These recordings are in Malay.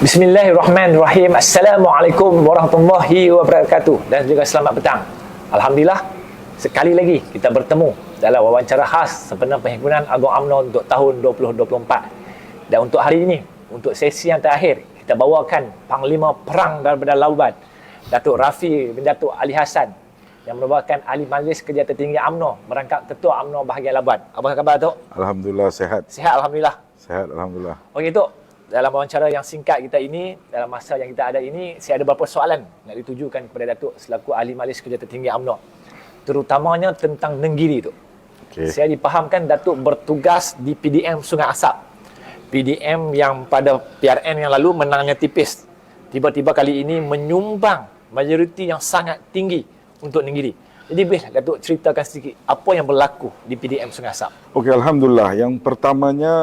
Bismillahirrahmanirrahim. Assalamualaikum warahmatullahi wabarakatuh. Dan juga selamat petang. Alhamdulillah, sekali lagi kita bertemu dalam wawancara khas sempena Perhimpunan Agung UMNO untuk tahun 2024. Dan untuk hari ini, untuk sesi yang terakhir, kita bawakan Panglima Perang daripada Lauban, Datuk Rafi bin Datuk Ali Hassan, yang merupakan Ahli Majlis Kerja Tertinggi UMNO, merangkap Ketua UMNO bahagian Labuan. Apa khabar, Datuk? Alhamdulillah, sehat. Sihat, Alhamdulillah. Sehat, Alhamdulillah. Okey, Datuk. Dalam wawancara yang singkat kita ini, dalam masa yang kita ada ini, saya ada beberapa soalan nak ditujukan kepada Datuk selaku Ahli Majlis Kerja Tertinggi UMNO. Terutamanya tentang Nenggiri tu. Okay. Saya dipahamkan Datuk bertugas di PDM Sungai Asap. PDM yang pada PRN yang lalu menangnya tipis. Tiba-tiba kali ini menyumbang majoriti yang sangat tinggi untuk Nenggiri. Jadi boleh Datuk ceritakan sedikit apa yang berlaku di PDM Sungai Asap? Okey, Alhamdulillah. Yang pertamanya,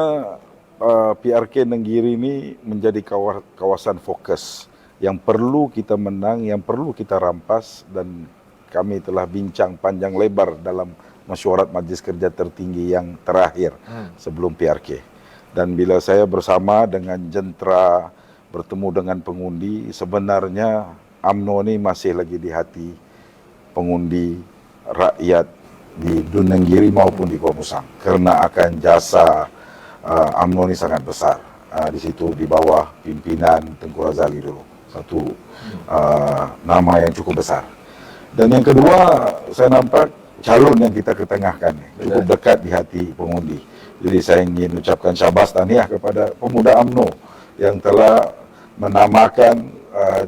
PRK Nenggiri ini menjadi kawasan fokus yang perlu kita menang, yang perlu kita rampas, dan kami telah bincang panjang lebar dalam mesyuarat Majlis Kerja Tertinggi yang terakhir sebelum PRK. Dan bila saya bersama dengan jentera bertemu dengan pengundi, sebenarnya UMNO ini masih lagi di hati pengundi rakyat di Nenggiri maupun di Gua Musang, kerana akan jasa UMNO ini sangat besar. Di situ di bawah pimpinan Tengku Razali dulu, satu nama yang cukup besar. Dan yang kedua, saya nampak calon yang kita ketengahkan cukup dekat di hati pengundi. Jadi saya ingin ucapkan syabas tahniah kepada pemuda UMNO yang telah menamakan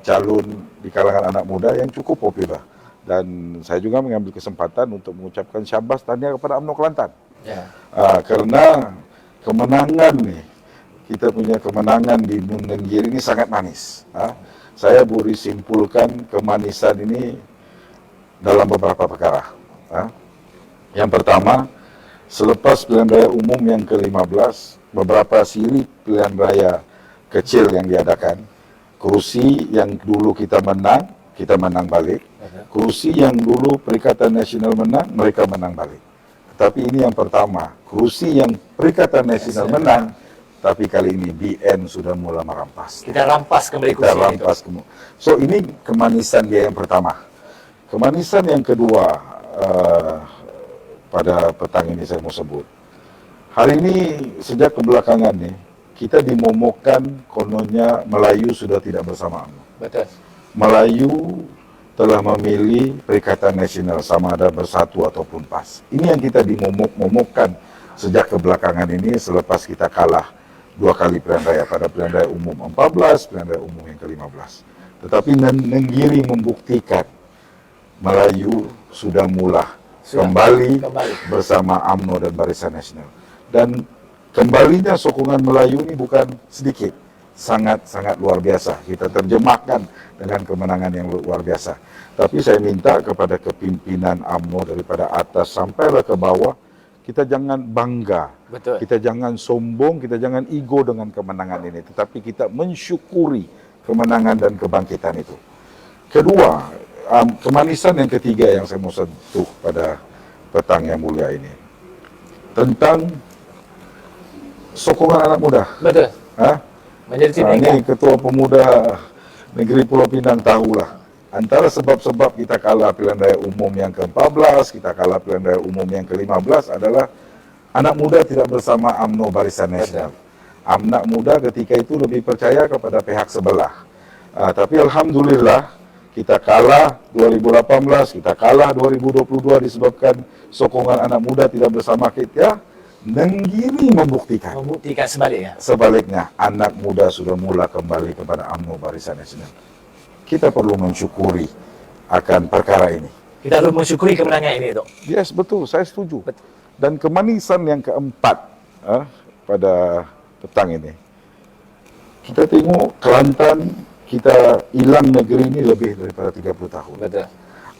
calon di kalangan anak muda yang cukup popular. Dan saya juga mengambil kesempatan untuk mengucapkan syabas tahniah kepada UMNO Kelantan. Kerana kemenangan nih, kita punya kemenangan di Nenggiri ini sangat manis. Saya boleh simpulkan kemanisan ini dalam beberapa perkara. Yang pertama, selepas pilihan raya umum yang ke-15, beberapa siri pilihan raya kecil yang diadakan, kursi yang dulu kita menang balik. Kursi yang dulu Perikatan Nasional menang, mereka menang balik. Tapi ini yang pertama, kursi yang Perikatan Nasional menang, tapi kali ini BN sudah mulai merampas. Kita rampas kembali kursi itu. So ini kemanisan dia yang pertama. Kemanisan yang kedua, pada petang ini saya mau sebut. Hari ini sejak kebelakangan nih, kita dimomokkan kononnya Melayu sudah tidak bersama UMNO. Betul. Melayu telah memilih Perikatan Nasional, sama ada bersatu ataupun PAS. Ini yang kita dimomok-momokkan sejak kebelakangan ini selepas kita kalah 2 kali pilihan raya, pada pilihan raya umum 14, pilihan raya umum yang ke-15. Tetapi Nenggiri membuktikan Melayu sudah kembali bersama UMNO dan Barisan Nasional. Dan kembalinya sokongan Melayu ini bukan sedikit, sangat-sangat luar biasa. Kita terjemahkan dengan kemenangan yang luar biasa. Tapi saya minta kepada kepimpinan UMNO daripada atas sampailah ke bawah, kita jangan bangga. Betul. Kita jangan sombong, kita jangan ego dengan kemenangan ini. Tetapi kita mensyukuri kemenangan dan kebangkitan itu. Kedua, kemanisan yang ketiga yang saya mau sentuh pada petang yang mulia ini, tentang sokongan anak muda. Betul. Ini Ketua Pemuda Negeri Pulau Pinang tahulah. Antara sebab-sebab kita kalah pilihan raya umum yang ke-14, kita kalah pilihan raya umum yang ke-15 adalah anak muda tidak bersama UMNO Barisan Nasional. Anak muda ketika itu lebih percaya kepada pihak sebelah. Tapi Alhamdulillah, kita kalah 2018, kita kalah 2022 disebabkan sokongan anak muda tidak bersama kita. Nenggiri membuktikan sebaliknya. Sebaliknya, anak muda sudah mula kembali kepada UMNO Barisan Nasional. Kita perlu mensyukuri akan perkara ini. Kita perlu mensyukuri kemenangan ini, Dok. Yes, betul. Saya setuju. Betul. Dan kemanisan yang keempat pada petang ini, kita tengok Kelantan, kita hilang negeri ini lebih daripada 30 tahun. Betul.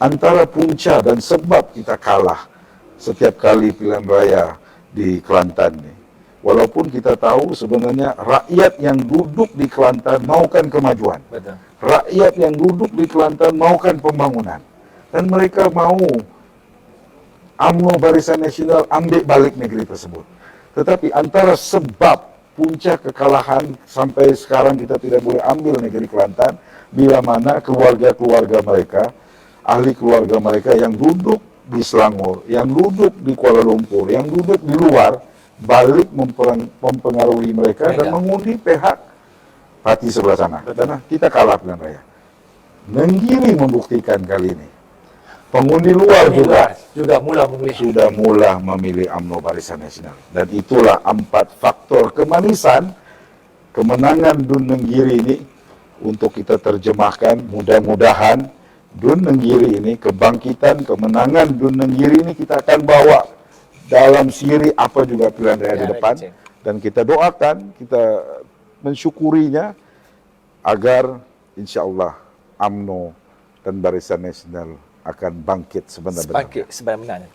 Antara punca dan sebab kita kalah setiap kali pilihan raya di Kelantan ini, walaupun kita tahu sebenarnya rakyat yang duduk di Kelantan maukan kemajuan. Betul. Rakyat yang duduk di Kelantan maukan pembangunan. Dan mereka mau UMNO Barisan Nasional ambil balik negeri tersebut. Tetapi antara sebab puncak kekalahan sampai sekarang kita tidak boleh ambil negeri Kelantan bila mana keluarga-keluarga mereka, ahli keluarga mereka yang duduk di Selangor, yang duduk di Kuala Lumpur, yang duduk di luar, balik mempengaruhi mereka dan mengundi pihak parti sebelah sana. Karena kita kalah pilihan raya. Nenggiri membuktikan kali ini. Pengundi luar juga mula memilih. Sudah mula memilih UMNO Barisan Nasional. Dan itulah 4 faktor kemanisan kemenangan Dun Nenggiri ini untuk kita terjemahkan. Mudah-mudahan Dun Nenggiri ini, kebangkitan, kemenangan Dun Nenggiri ini kita akan bawa dalam siri apa juga pilihan raya di depan. Dan kita doakan, kita mensyukurinya agar insya Allah UMNO dan Barisan Nasional akan bangkit sebenar-benarnya.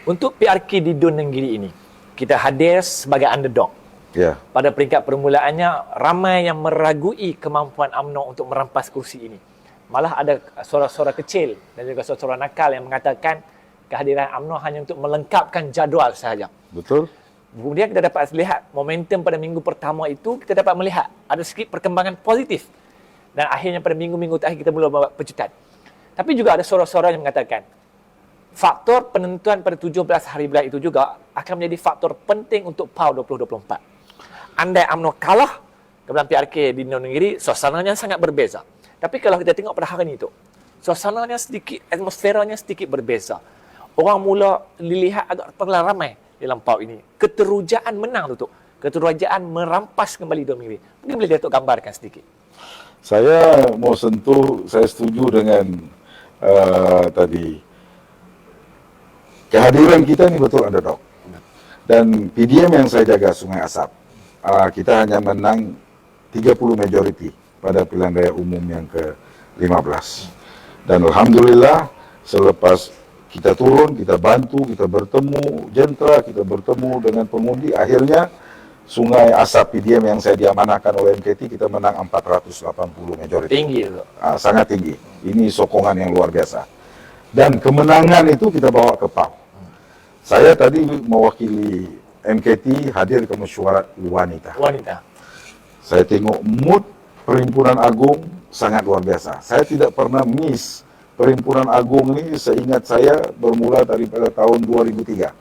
Untuk PRK di Dun Nenggiri ini, kita hadir sebagai underdog. Ya. Pada peringkat permulaannya, ramai yang meragui kemampuan UMNO untuk merampas kursi ini. Malah ada suara-suara kecil dan juga suara-suara nakal yang mengatakan kehadiran UMNO hanya untuk melengkapkan jadual sahaja. Betul. Kemudian kita dapat lihat momentum pada minggu pertama itu, kita dapat melihat ada sedikit perkembangan positif. Dan akhirnya pada minggu-minggu terakhir kita mula bawa pejutan. Tapi juga ada suara-suara yang mengatakan faktor penentuan pada 17 hari bulan itu juga akan menjadi faktor penting untuk PAU 2024. Andai UMNO kalah dalam PRK di Dun Nenggiri, suasananya sangat berbeza. Tapi kalau kita tengok pada hari itu, suasananya sedikit, atmosferanya sedikit berbeza. Orang mula dilihat agak ramai dalam PAU ini. Keterujaan menang tu. Keterujaan merampas kembali Dun Nenggiri. Mungkin boleh Datuk gambarkan sedikit. Saya mau sentuh, saya setuju dengan tadi. Kehadiran kita ini betul underdog. Dan PDM yang saya jaga Sungai Asap, kita hanya menang 30 majority pada pilihan raya umum yang ke-15. Dan Alhamdulillah, selepas kita turun, kita bantu, kita bertemu jentera, kita bertemu dengan pengundi, akhirnya Sungai Asap PDM yang saya diamanahkan oleh MKT, kita menang 480 majority. Tinggi itu. Sangat tinggi. Ini sokongan yang luar biasa. Dan kemenangan itu kita bawa ke PAU. Saya tadi mewakili MKT hadir ke mesyuarat wanita. Saya tengok mood Perhimpunan Agung sangat luar biasa. Saya tidak pernah miss Perhimpunan Agung ini, seingat saya bermula daripada tahun 2003.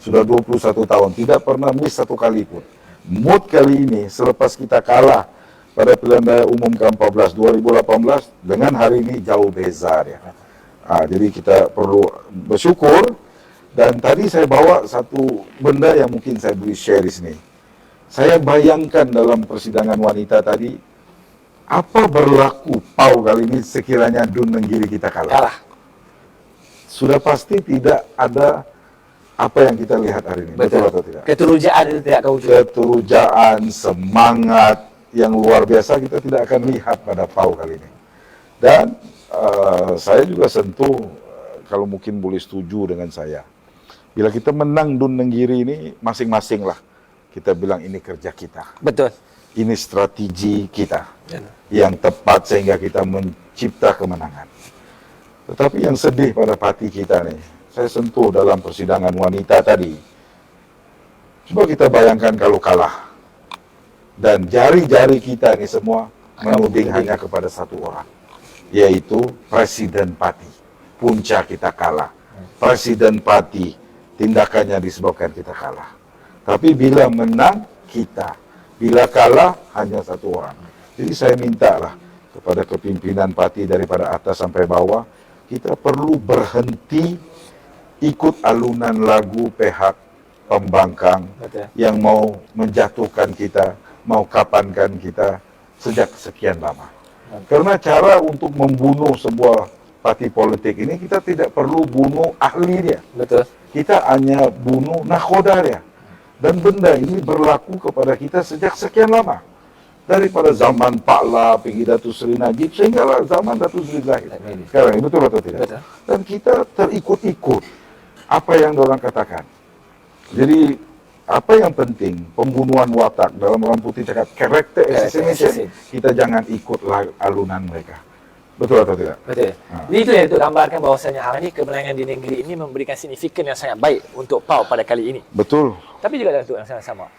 Sudah 21 tahun, tidak pernah miss satu kali pun. Mood kali ini, selepas kita kalah pada pilihan raya umum ke-14 2018, dengan hari ini jauh beza ya. Jadi kita perlu bersyukur. Dan tadi saya bawa satu benda yang mungkin saya boleh share di sini. Saya bayangkan dalam persidangan wanita tadi, apa berlaku PAU kali ini sekiranya Dun Nenggiri kita kalah. Sudah pasti tidak ada apa yang kita lihat hari ini. Betul atau tidak? Keterujaan itu tidak kau Keterujaan, semangat yang luar biasa kita tidak akan lihat pada PAU kali ini. Dan saya juga sentuh, kalau mungkin boleh setuju dengan saya. Bila kita menang Dun Nenggiri ini, masing-masing lah kita bilang ini kerja kita. Betul. Ini strategi kita yang tepat sehingga kita mencipta kemenangan. Tetapi yang sedih pada parti kita nih, saya sentuh dalam persidangan wanita tadi. Coba kita bayangkan kalau kalah. Dan jari-jari kita ini semua menuding hanya kepada satu orang. Yaitu Presiden Parti. Punca kita kalah. Presiden Parti, tindakannya disebabkan kita kalah. Tapi bila menang, kita. Bila kalah, hanya satu orang. Jadi saya mintalah kepada kepimpinan parti daripada atas sampai bawah, kita perlu berhenti ikut alunan lagu pihak pembangkang yang mau menjatuhkan kita, mau kapankan kita sejak sekian lama. Karena cara untuk membunuh sebuah parti politik ini, kita tidak perlu bunuh ahli dia. Kita hanya bunuh nakhoda dia. Dan benda ini berlaku kepada kita sejak sekian lama. Daripada zaman Pak La, pergi Datuk Seri Najib, sehingga zaman Datuk Seri Zahid. Sekarang ini betul atau tidak? Betul. Dan kita terikut-ikut apa yang orang katakan. Jadi apa yang penting, pembunuhan watak, dalam orang putih cakap character assassination, kita jangan ikut alunan mereka. Betul atau tidak? Betul. Jadi itu yang untuk gambarkan bahawasanya hari ini kemenangan di negeri ini memberikan signifikan yang sangat baik untuk PAU pada kali ini. Betul. Tapi juga dalam yang sama.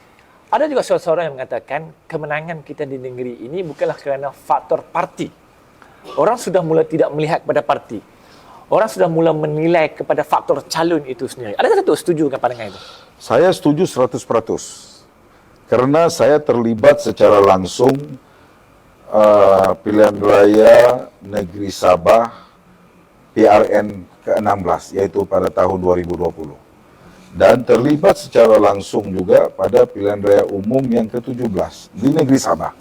Ada juga seorang yang mengatakan kemenangan kita di negeri ini bukanlah kerana faktor parti. Orang sudah mula tidak melihat kepada parti. Orang sudah mula menilai kepada faktor calon itu sendiri. Adakah Datuk setuju dengan pandangan itu? Saya setuju 100%. Karena saya terlibat secara langsung pilihan raya negeri Sabah PRN ke-16, yaitu pada tahun 2020. Dan terlibat secara langsung juga pada pilihan raya umum yang ke-17 di negeri Sabah.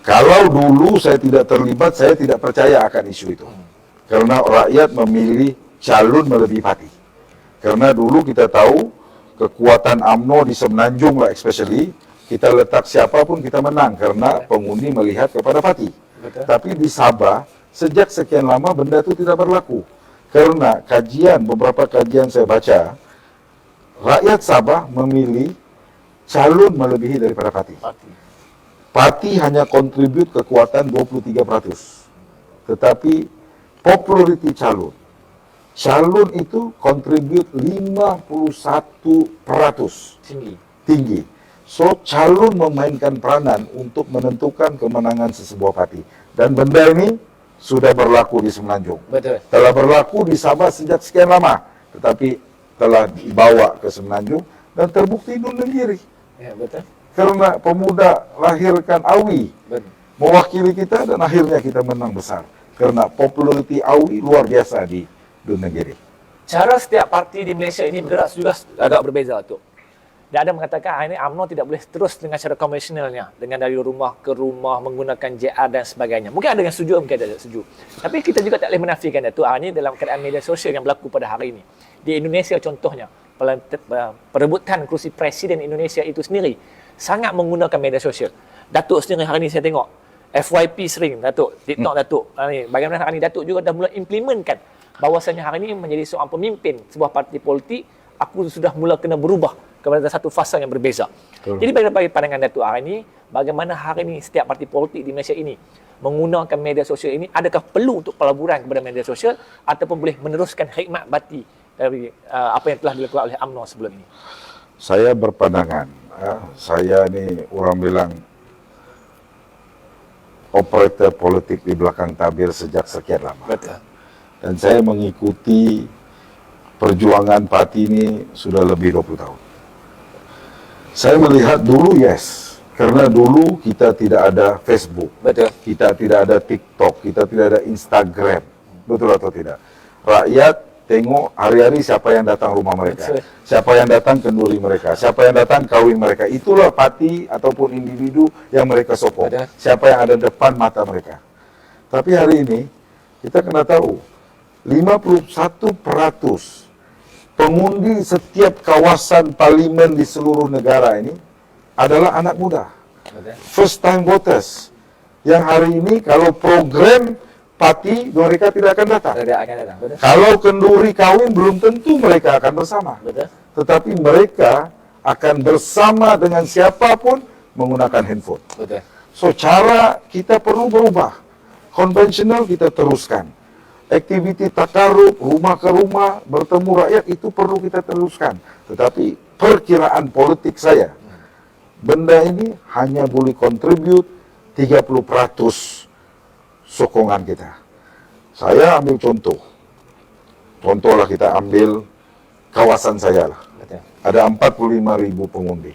Kalau dulu saya tidak terlibat, saya tidak percaya akan isu itu. Karena rakyat memilih calon melebihi parti. Karena dulu kita tahu kekuatan UMNO di Semenanjung lah especially, kita letak siapapun kita menang karena pengundi melihat kepada parti. Betul. Tapi di Sabah, sejak sekian lama benda itu tidak berlaku. Karena beberapa kajian saya baca, rakyat Sabah memilih calon melebihi daripada parti. Parti hanya kontribut kekuatan 23%. Tetapi populariti calon itu kontribut 51% tinggi. So, calon memainkan peranan untuk menentukan kemenangan sesebuah parti. Dan benda ini sudah berlaku di Semenanjung. Betul. Telah berlaku di Sabah sejak sekian lama. Tetapi telah dibawa ke Semenanjung dan terbukti Nunanggiri. Ya, betul. Karena pemuda lahirkan Awi mewakili kita dan akhirnya kita menang besar. Karena populariti Awi luar biasa di Nunanggiri. Cara setiap parti di Malaysia ini bergerak juga agak berbeza tu. Dan ada mengatakan ini UMNO tidak boleh terus dengan cara konvensionalnya, dengan dari rumah ke rumah menggunakan JR dan sebagainya. Mungkin ada yang setuju, mungkin ada yang setuju. Tapi kita juga tak boleh menafikan itu. Ini dalam keadaan media sosial yang berlaku pada hari ini. Di Indonesia contohnya, perebutan kerusi presiden Indonesia itu sendiri sangat menggunakan media sosial. Datuk sendiri hari ini saya tengok FYP sering, Datuk, TikTok Datuk. Bagaimana hari ini Datuk juga dah mula implementkan bahawasanya hari ini menjadi seorang pemimpin sebuah parti politik, aku sudah mula kena berubah kepada satu fasa yang berbeza. Betul. Jadi bagi pandangan Datuk hari ini, bagaimana hari ini setiap parti politik di Malaysia ini menggunakan media sosial ini, adakah perlu untuk pelaburan kepada media sosial ataupun boleh meneruskan hikmat bati dari apa yang telah dilakukan oleh UMNO sebelum ini? Saya berpandangan, saya ni orang bilang operator politik di belakang tabir sejak sekian lama. Betul. Dan saya mengikuti perjuangan parti ini sudah lebih 20 tahun. Saya melihat dulu karena dulu kita tidak ada Facebook, Betul. kita tidak ada TikTok, kita tidak ada Instagram, betul atau tidak? Rakyat tengok hari-hari siapa yang datang rumah mereka, Betul. siapa yang datang kenduri mereka, siapa yang datang kawin mereka. Itulah parti ataupun individu yang mereka sokong. Betul. Siapa yang ada depan mata mereka. Tapi hari ini kita kena tahu 51% pengundi setiap kawasan parlimen di seluruh negara ini adalah anak muda. First time voters. Yang hari ini kalau program parti mereka tidak akan datang. Tidak akan datang. Betul. Kalau kenduri kawin belum tentu mereka akan bersama. Betul. Tetapi mereka akan bersama dengan siapapun menggunakan handphone. Betul. So cara kita perlu berubah. Konvensional kita teruskan. Aktiviti takarub, rumah ke rumah, bertemu rakyat itu perlu kita teruskan. Tetapi perkiraan politik saya, benda ini hanya boleh kontribut 30% sokongan kita. Saya ambil contoh. Contohlah kita ambil kawasan saya lah. Betul. Ada 45.000 pengundi.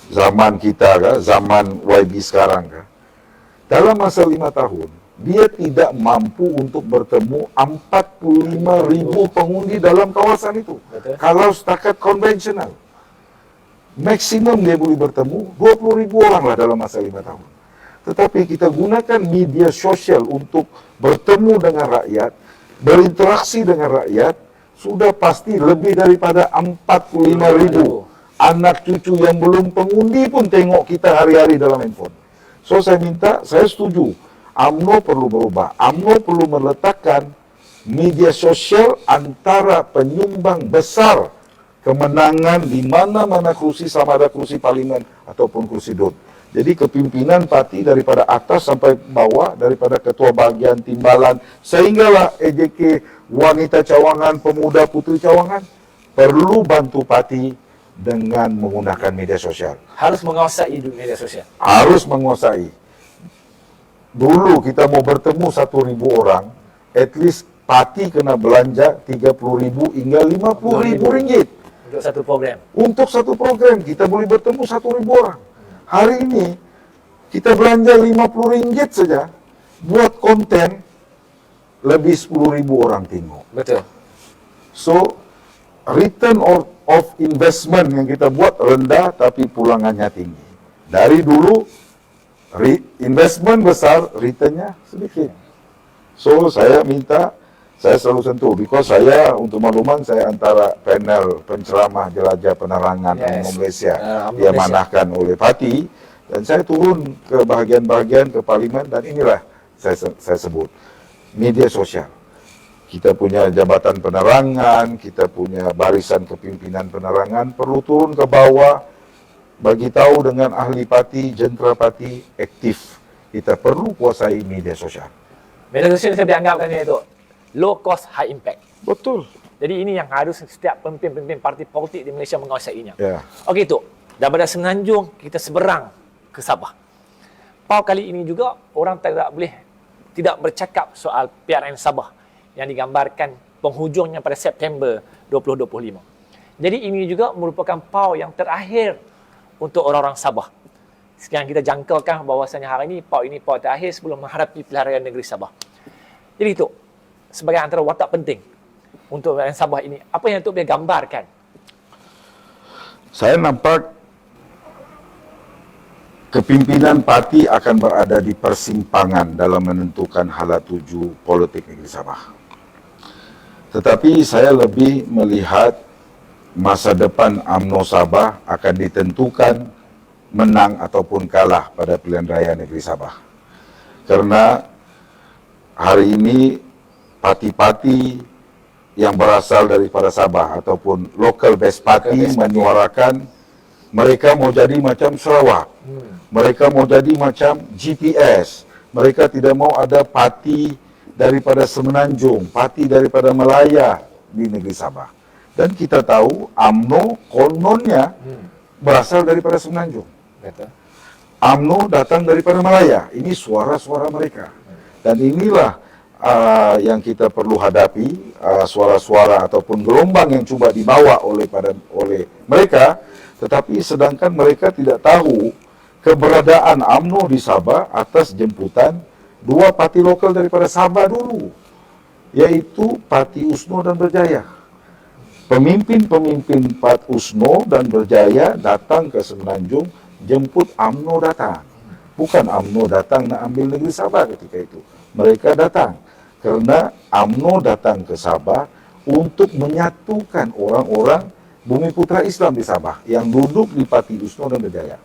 Zaman kita, zaman YB sekarang. Dalam masa 5 tahun, dia tidak mampu untuk bertemu 45.000 pengundi dalam kawasan itu. Betul. Kalau setakat konvensional. Maksimum dia boleh bertemu 20.000 orang lah dalam masa 5 tahun. Tetapi kita gunakan media sosial untuk bertemu dengan rakyat, berinteraksi dengan rakyat, sudah pasti lebih daripada 45.000. Anak cucu yang belum pengundi pun tengok kita hari-hari dalam handphone. So saya setuju. UMNO perlu berubah. UMNO perlu meletakkan media sosial antara penyumbang besar kemenangan di mana-mana kursi, sama ada kursi parlimen ataupun kursi DUN. Jadi kepimpinan parti daripada atas sampai bawah, daripada ketua bahagian timbalan, sehinggalah EJK, wanita cawangan, pemuda putri cawangan, perlu bantu parti dengan menggunakan media sosial. Harus menguasai media sosial. Harus menguasai. Dulu kita mau bertemu 1.000 orang, at least parti kena belanja 30.000 hingga 50.000 ringgit. Untuk satu program. Untuk satu program, kita boleh bertemu 1.000 orang. Hari ini, kita belanja 50 ringgit saja, buat konten, lebih 10.000 orang tengok. Betul. So, return of investment yang kita buat rendah, tapi pulangannya tinggi. Dari dulu, investment besar, returnnya sedikit. So, saya minta, saya selalu sentuh, because saya, untuk makluman, saya antara panel penceramah jelajah penerangan UMNO Malaysia, diamanahkan oleh parti, dan saya turun ke bahagian-bahagian, ke parlimen, dan inilah saya sebut, media sosial. Kita punya jabatan penerangan, kita punya barisan kepimpinan penerangan, perlu turun ke bawah, bagi tahu dengan ahli parti, jentera parti, aktif. Kita perlu kuasai media sosial. Media sosial saya dianggapkan itu low cost, high impact. Betul. Jadi ini yang harus setiap pemimpin-pemimpin parti politik di Malaysia menguasainya. Ya. Okey tu, daripada Semenanjung kita seberang ke Sabah. Pau kali ini juga orang tidak bercakap soal PRN Sabah yang digambarkan penghujungnya pada September 2025. Jadi ini juga merupakan pau yang terakhir untuk orang-orang Sabah. Sekarang kita jangkakan bahawasanya hari ini pau terakhir sebelum menghadapi pilihan raya negeri Sabah. Jadi itu sebagai antara watak penting untuk PRN Sabah ini, apa yang Tok boleh gambarkan? Saya nampak kepimpinan parti akan berada di persimpangan dalam menentukan hala tuju politik negeri Sabah. Tetapi saya lebih melihat masa depan UMNO Sabah akan ditentukan menang ataupun kalah pada pilihan raya negeri Sabah. Karena hari ini parti-parti yang berasal daripada Sabah ataupun local based party menyuarakan mereka mau jadi macam Sarawak. Mereka mau jadi macam GPS. Mereka tidak mau ada parti daripada Semenanjung, parti daripada Melaya di negeri Sabah. Dan kita tahu UMNO kononnya berasal daripada Semenanjung. Betul. UMNO datang daripada Melaya. Ini suara-suara mereka. Dan inilah yang kita perlu hadapi, suara-suara ataupun gelombang yang cuba dibawa oleh mereka, tetapi sedangkan mereka tidak tahu keberadaan UMNO di Sabah atas jemputan dua parti lokal daripada Sabah dulu, yaitu Parti USNO dan Berjaya. Pemimpin-pemimpin Parti USNO dan Berjaya datang ke Semenanjung, jemput UMNO datang. Bukan UMNO datang nak ambil negeri Sabah ketika itu. Mereka datang karena UMNO datang ke Sabah untuk menyatukan orang-orang Bumi Putra Islam di Sabah yang duduk di Parti USNO dan Berjaya.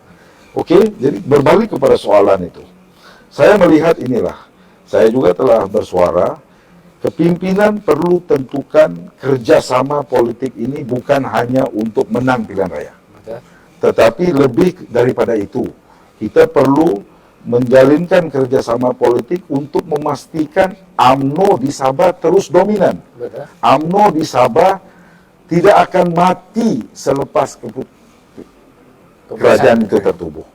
Okey, jadi berbalik kepada soalan itu. Saya melihat inilah, saya juga telah bersuara, kepimpinan perlu tentukan kerjasama politik ini bukan hanya untuk menang pilihan raya. Tetapi lebih daripada itu, kita perlu menjalinkan kerjasama politik untuk memastikan UMNO di Sabah terus dominan. UMNO di Sabah tidak akan mati selepas kerajaan itu tertubuh.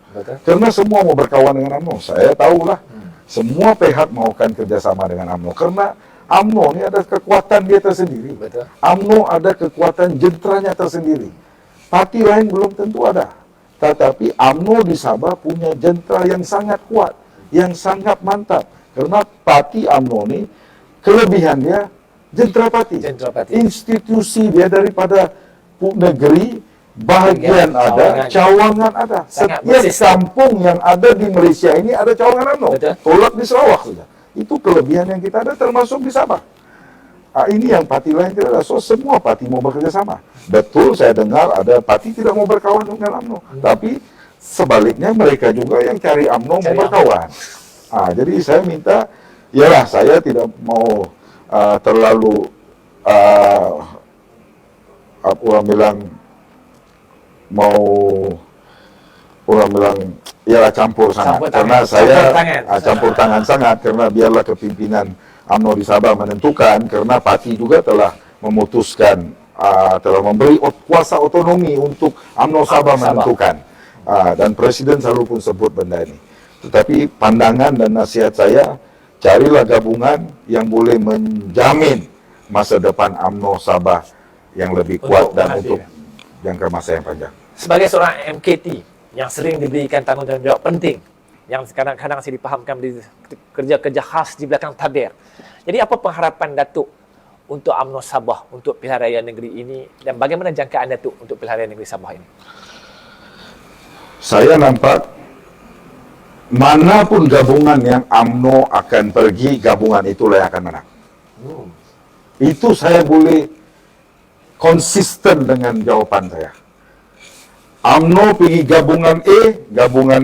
Karena semua mau berkawan dengan UMNO. Saya tahulah, semua pihak maukan kerjasama dengan UMNO. Karena UMNO ini ada kekuatan dia tersendiri. UMNO ada kekuatan jenteranya tersendiri. Parti lain belum tentu ada. Tetapi UMNO di Sabah punya jentera yang sangat kuat, yang sangat mantap. Karena parti UMNO ini, kelebihannya jentera parti. Institusi dia daripada negeri, bahagian ada, cawangan ada. Setiap kampung yang ada di Malaysia ini ada cawangan UMNO. Tolak di Sarawak saja. Itu kelebihan yang kita ada termasuk di Sabah. Ini yang parti lain tidak ada. So, semua parti mau bekerja sama. Betul, saya dengar ada parti tidak mau berkawan dengan UMNO. Tapi sebaliknya mereka juga yang cari UMNO mau berkawan. Jadi saya minta, yalah saya tidak mau terlalu orang bilang mau orang bilang ialah campur sangat. Campur Karena tangan. saya Campur tangan. campur tangan sangat, karena biarlah kepimpinan UMNO di Sabah menentukan, karena parti juga telah memutuskan, telah memberi kuasa otonomi untuk UMNO Sabah menentukan. Dan Presiden selalu pun sebut benda ini. Tetapi pandangan dan nasihat saya, carilah gabungan yang boleh menjamin masa depan UMNO Sabah yang lebih kuat dan untuk jangka masa yang panjang. Sebagai seorang MKT yang sering diberikan tanggungjawab penting, yang kadang-kadang saya dipahamkan kerja-kerja khas di belakang tabir. Jadi apa pengharapan Datuk untuk UMNO Sabah untuk pilihan raya negeri ini, dan bagaimana jangkaan Datuk untuk pilihan raya negeri Sabah ini? Saya nampak manapun gabungan yang UMNO akan pergi, gabungan itulah yang akan menang. Itu saya boleh konsisten dengan jawaban saya. UMNO pergi gabungan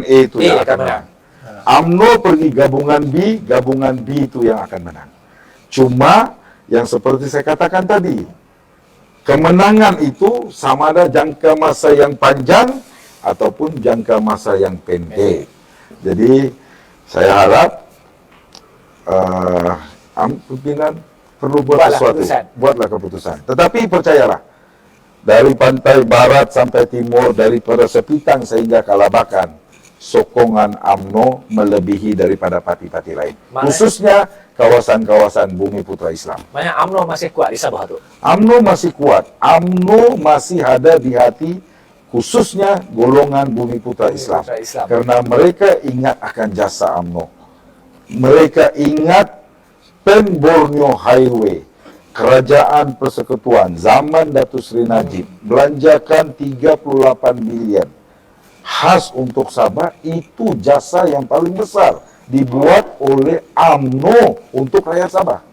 A itu yang akan menang. UMNO pergi gabungan B itu yang akan menang. Cuma yang seperti saya katakan tadi, kemenangan itu sama ada jangka masa yang panjang ataupun jangka masa yang pendek. Jadi saya harap pimpinan perlu buat sesuatu, buatlah keputusan. Tetapi percayalah, dari pantai barat sampai timur, daripada Sepitang sehingga Kalabakan, sokongan UMNO melebihi daripada parti-parti lain. Khususnya kawasan-kawasan Bumi Putra Islam. Maknanya UMNO masih kuat di Sabah tu. UMNO masih kuat. UMNO masih ada di hati, khususnya golongan Bumi Putra Islam. Karena mereka ingat akan jasa UMNO. Mereka ingat Pen Borneo Highway, Kerajaan Persekutuan zaman Datuk Seri Najib belanjakan 38 bilion khas untuk Sabah. Itu jasa yang paling besar dibuat oleh UMNO untuk rakyat Sabah.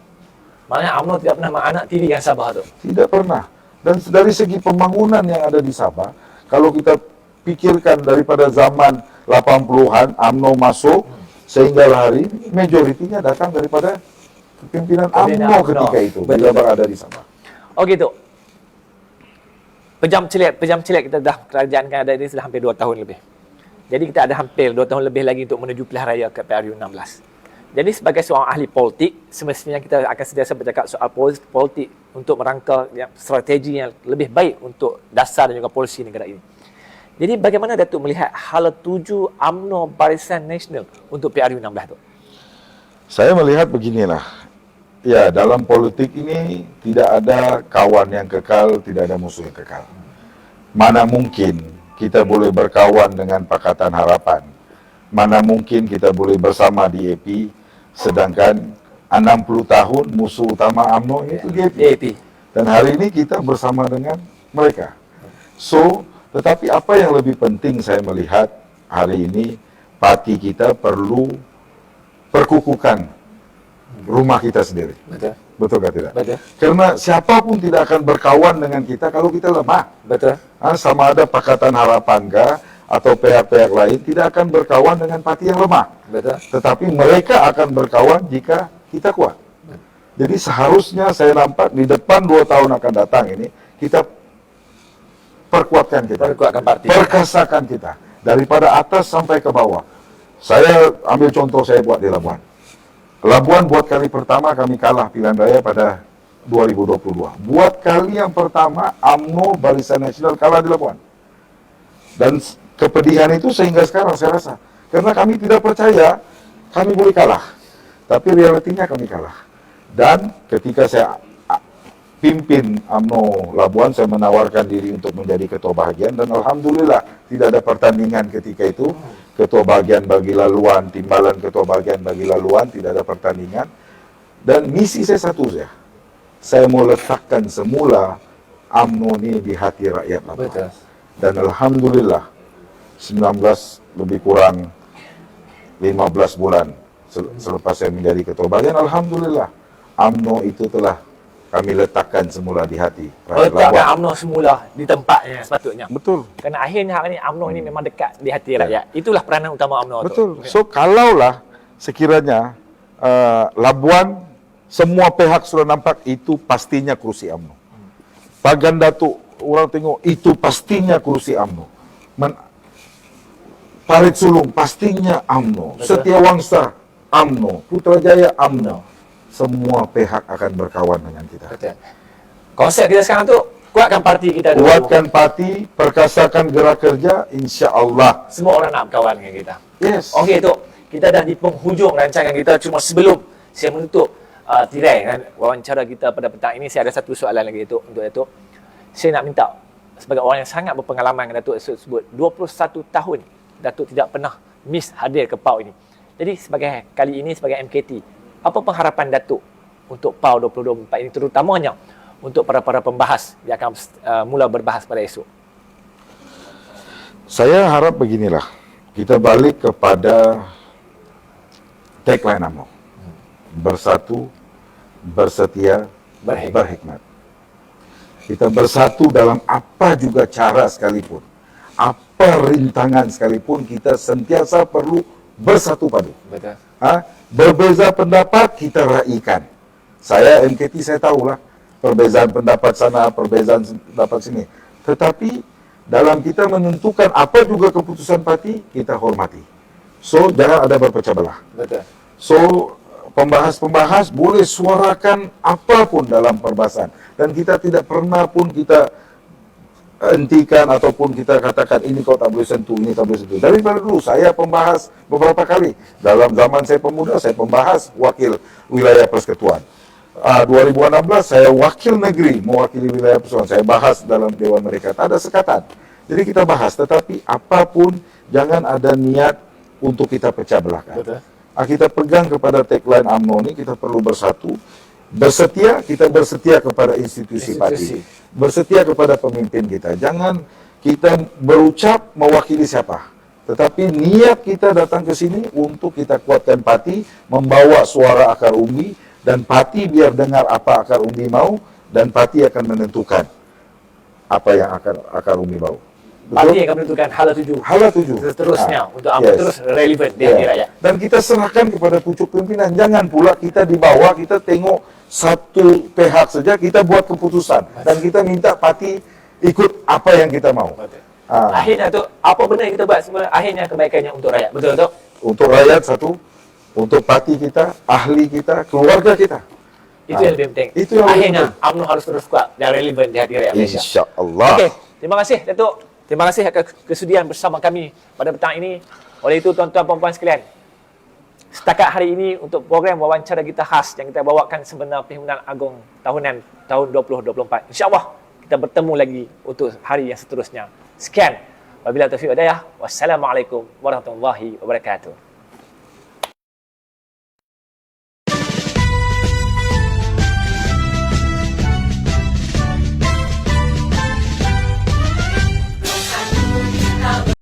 Maknanya UMNO tidak pernah anak tiri yang Sabah tu. Tidak pernah. Dan dari segi pembangunan yang ada di Sabah, kalau kita pikirkan daripada zaman 80-an UMNO masuk sehingga hari ini, majoritinya datang daripada pimpinan UMNO ketika itu bila berada di Sabah. Oh gitu. Pejam celik kita dah, kerajaan kan ada ini sudah hampir 2 tahun lebih. Jadi kita ada hampir 2 tahun lebih lagi untuk menuju pilihan raya ke PRU 16. Jadi sebagai seorang ahli politik, semestinya kita akan sentiasa bercakap soal politik untuk merangka strategi yang lebih baik untuk dasar dan juga polisi negara ini. Jadi bagaimana Datuk melihat hala tuju UMNO Barisan Nasional untuk PRU 16 tu? Saya melihat beginilah. Ya, dalam politik ini tidak ada kawan yang kekal, tidak ada musuh yang kekal. Mana mungkin kita boleh berkawan dengan Pakatan Harapan. Mana mungkin kita boleh bersama di AP, sedangkan 60 tahun musuh utama UMNO itu di AP. Dan hari ini kita bersama dengan mereka. So, tetapi apa yang lebih penting saya melihat hari ini, parti kita perlu perkukukan rumah kita sendiri. Betul. Betul tidak? Betul. Karena siapapun tidak akan berkawan dengan kita kalau kita lemah. Betul. Sama ada Pakatan Harapan kah atau pihak-pihak lain tidak akan berkawan dengan parti yang lemah. Betul. Tetapi mereka akan berkawan jika kita kuat. Jadi seharusnya saya nampak di depan 2 tahun akan datang ini, kita perkuatkan kita. Perkuatkan parti. Perkasakan kita. Daripada atas sampai ke bawah. Saya ambil contoh saya buat di Labuan. Labuan buat kali pertama kami kalah pilihan raya pada 2022. Buat kali yang pertama UMNO Barisan Nasional kalah di Labuan. Dan kepedihan itu sehingga sekarang saya rasa. Karena kami tidak percaya kami boleh kalah. Tapi realitinya kami kalah. Dan ketika saya pimpin UMNO Labuan, saya menawarkan diri untuk menjadi ketua bahagian. Dan Alhamdulillah tidak ada pertandingan ketika itu. Ketua bahagian bagi laluan, timbalan ketua bahagian bagi laluan, tidak ada pertandingan. Dan misi saya satu saja. Saya mau letakkan semula UMNO ini di hati rakyat Labuan. Betul. Dan Alhamdulillah 19 lebih kurang 15 bulan selepas saya menjadi ketua bahagian, Alhamdulillah UMNO itu telah kami letakkan semula di hati rakyat Labuan. Letakkan UMNO semula di tempatnya sepatutnya. Betul. Kerana akhirnya hari ini UMNO ini memang dekat di hati rakyat. Itulah peranan utama UMNO. Betul. So kalaulah sekiranya Labuan semua pihak sudah nampak itu pastinya kursi UMNO. Pagan Datuk orang tengok itu pastinya kursi UMNO. Parit Sulung pastinya UMNO, Betul. Setiawangsa UMNO, Putrajaya UMNO. Semua pihak akan berkawan dengan kita. Betul. Konsep kita sekarang tu, kuatkan parti kita dulu. Kuatkan parti, perkasakan gerak kerja, insya Allah. Semua orang nak berkawan dengan kita. Yes. Okey tu, kita dah di penghujung rancangan kita. Cuma sebelum saya menutup tirai kan, wawancara kita pada petang ini, saya ada satu soalan lagi Datuk, untuk Datuk. Saya nak minta, sebagai orang yang sangat berpengalaman dengan Datuk sebut, 21 tahun Datuk tidak pernah miss hadir ke PAU ini. Jadi sebagai kali ini sebagai MKT, apa pengharapan Datuk untuk PAU 2024 ini, terutamanya untuk para pembahas yang akan mula berbahas pada esok? Saya harap beginilah, kita balik kepada tagline UMNO. Bersatu, bersetia, berhikmat. Kita bersatu dalam apa juga cara sekalipun, apa rintangan sekalipun, kita sentiasa perlu bersatu padu. Betul. Berbeza pendapat kita raikan. Saya MKT, saya tahulah perbezaan pendapat sana, perbezaan pendapat sini. Tetapi dalam kita menentukan apa juga keputusan parti, kita hormati. So jangan ada berpecah belah. Betul. So pembahas-pembahas boleh suarakan apapun dalam perbahasan, dan kita tidak pernah pun kita hentikan ataupun kita katakan ini kau tak boleh sentuh, ini tak boleh sentuh. Daripada dulu saya pembahas beberapa kali. Dalam zaman saya pemuda, saya pembahas wakil wilayah persekutuan. 2016 saya wakil negeri mewakili wilayah persekutuan. Saya bahas dalam Dewan mereka. Tak ada sekatan. Jadi kita bahas, tetapi apapun jangan ada niat untuk kita pecah belahkan. Betul. Kita pegang kepada tagline UMNO ini, kita perlu bersatu. Bersetia, kita bersetia kepada institusi parti. Bersetia kepada pemimpin kita. Jangan kita berucap mewakili siapa. Tetapi niat kita datang ke sini untuk kita kuatkan parti, membawa suara akar umbi, dan parti biar dengar apa akar umbi mau, dan parti akan menentukan apa yang akan akar umbi mau. Parti yang akan menentukan hala tuju. Hala tuju. Seterusnya untuk UMNO terus relevan di hati rakyat. Dan kita serahkan kepada pucuk pimpinan. Jangan pula kita di bawah, kita tengok satu pihak saja, kita buat keputusan. Dan kita minta parti ikut apa yang kita mau. Akhirnya tu, apa benda yang kita buat semua, akhirnya kebaikannya untuk rakyat. Betul tak? Untuk rakyat satu, untuk parti kita, ahli kita, keluarga kita. Itu yang lebih penting. Itu yang akhirnya UMNO harus terus kuat dan relevan di hati rakyat Malaysia. InsyaAllah. Okey, terima kasih Datuk. Terima kasih atas kesudian bersama kami pada petang ini. Oleh itu tuan-tuan dan puan-puan sekalian, setakat hari ini untuk program wawancara kita khas yang kita bawakan Seminar Perhimpunan Agung tahunan tahun 2024. InsyaAllah kita bertemu lagi untuk hari yang seterusnya. Sekian. Wabillahi taufiq wal hidayah. Wassalamualaikum warahmatullahi wabarakatuh.